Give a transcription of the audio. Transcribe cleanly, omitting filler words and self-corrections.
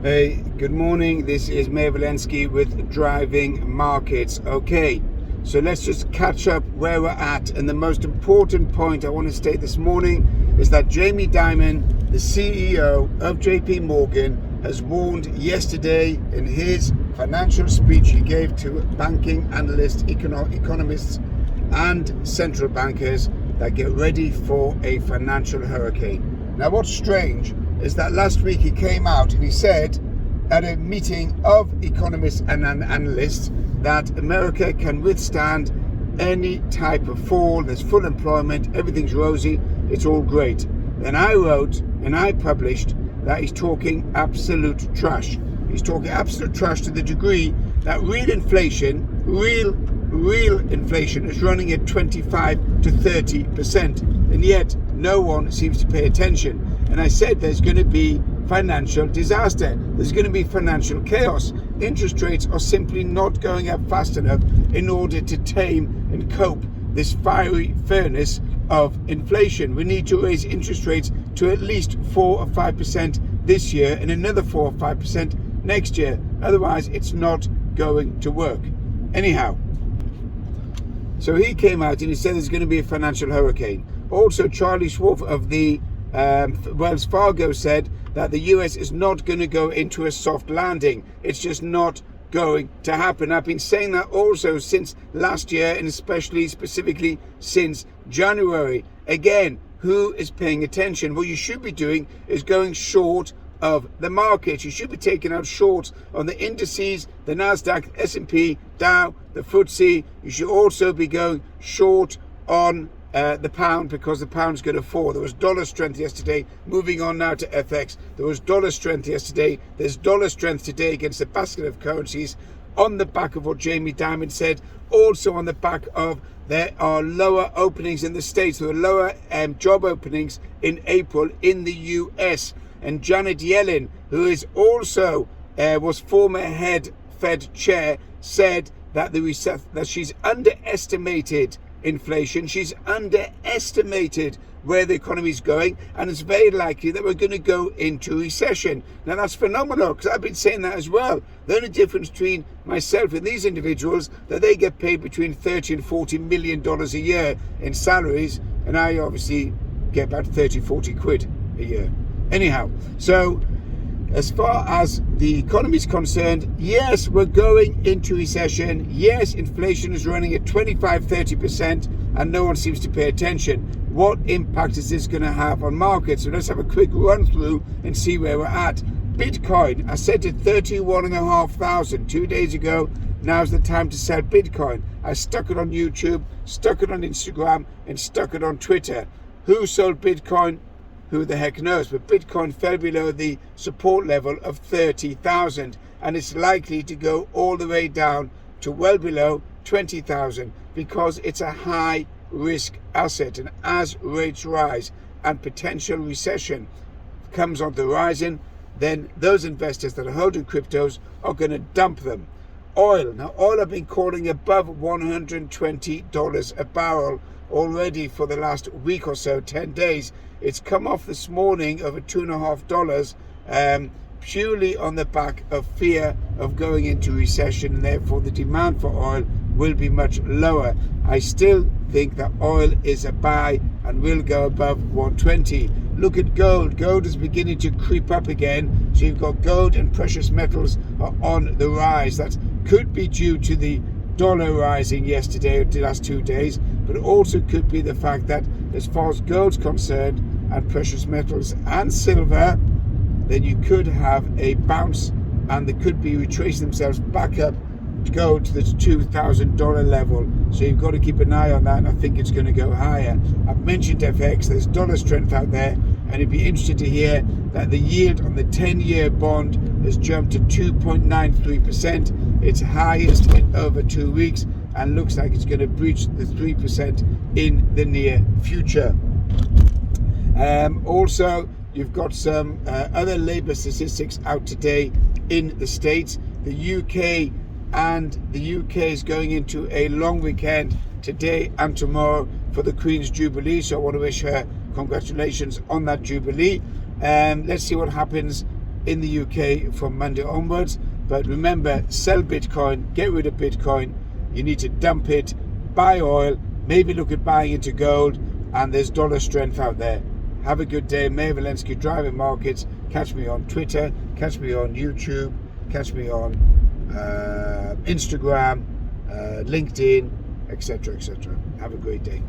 Hey, good morning. This is Mayor Valensky with Driving Markets. Okay, so let's just catch up where we're at. And the most important point I want to state this morning is that Jamie Dimon, the CEO of JP Morgan, has warned yesterday in his financial speech he gave to banking analysts, economists, and central bankers that get ready for a financial hurricane. Now, what's strange is that last week he came out and he said at a meeting of economists and analysts that America can withstand any type of fall. There's full employment, everything's rosy, it's all great. Then I wrote and I published that he's talking absolute trash. He's talking absolute trash to the degree that real inflation is running at 25 to 30%, and yet no one seems to pay attention. And I said there's going to be financial disaster. There's going to be financial chaos. Interest rates are simply not going up fast enough in order to tame and cope this fiery furnace of inflation. We need to raise interest rates to at least 4 or 5% this year and another 4 or 5% next year. Otherwise, it's not going to work. Anyhow, so he came out and he said there's going to be a financial hurricane. Also, Charlie Schwab of the Wells Fargo said that the US is not going to go into a soft landing. It's just not going to happen. I've been saying that also since last year, and specifically since January. Again, who is paying attention? What you should be doing is going short of the market. You should be taking out shorts on the indices, the Nasdaq, S&P, Dow, the FTSE. You should also be going short on the pound, because the pound's going to fall. There was dollar strength yesterday. Moving on now to FX. There was dollar strength yesterday. There's dollar strength today against a basket of currencies on the back of what Jamie Dimon said. Also on the back of there are lower openings in the States. There were lower job openings in April in the US. And Janet Yellen, who is also was former head Fed chair, said that that she's underestimated inflation. She's underestimated where the economy is going, and it's very likely that we're going to go into recession. Now that's phenomenal, because I've been saying that as well. The only difference between myself and these individuals, that they get paid between 30 and 40 million dollars a year in salaries, and I obviously get about 30, 40 quid a year. Anyhow, so as far as the economy is concerned, yes, we're going into recession. Yes, inflation is running at 25, 30%, and no one seems to pay attention. What impact is this going to have on markets? So let's have a quick run through and see where we're at. Bitcoin, I said to 31,500 2 days ago. Now's the time to sell Bitcoin. I stuck it on YouTube, stuck it on Instagram, and stuck it on Twitter. Who sold Bitcoin? Who the heck knows? But Bitcoin fell below the support level of 30,000, and it's likely to go all the way down to well below 20,000, because it's a high risk asset. And as rates rise and potential recession comes on the horizon, then those investors that are holding cryptos are going to dump them. Oil. Now, oil I've been calling above $120 a barrel already for the last week or so, 10 days. It's come off this morning over $2.50, purely on the back of fear of going into recession, and therefore the demand for oil will be much lower. I still think that oil is a buy and will go above 120. Look at gold. Gold is beginning to creep up again. So you've got gold and precious metals are on the rise. That could be due to the dollar rising yesterday or the last 2 days, but it also could be the fact that as far as gold's concerned, and precious metals and silver, then you could have a bounce, and they could be retracing themselves back up to go to the $2,000 level. So you've got to keep an eye on that, and I think it's going to go higher. I've mentioned FX. There's dollar strength out there, and it'd be interesting to hear that the yield on the 10-year bond has jumped to 2.93%. Its highest in over 2 weeks, and looks like it's going to breach the 3% in the near future. Also, you've got some other labour statistics out today in the States. The UK is going into a long weekend today and tomorrow for the Queen's Jubilee. So I want to wish her congratulations on that Jubilee. Let's see what happens in the UK from Monday onwards. But remember, sell Bitcoin, get rid of Bitcoin. You need to dump it, buy oil, maybe look at buying into gold, and there's dollar strength out there. Have a good day. Mayor Valensky, Driving Markets. Catch me on Twitter, catch me on YouTube, catch me on Instagram, LinkedIn, etc., etc. Have a great day.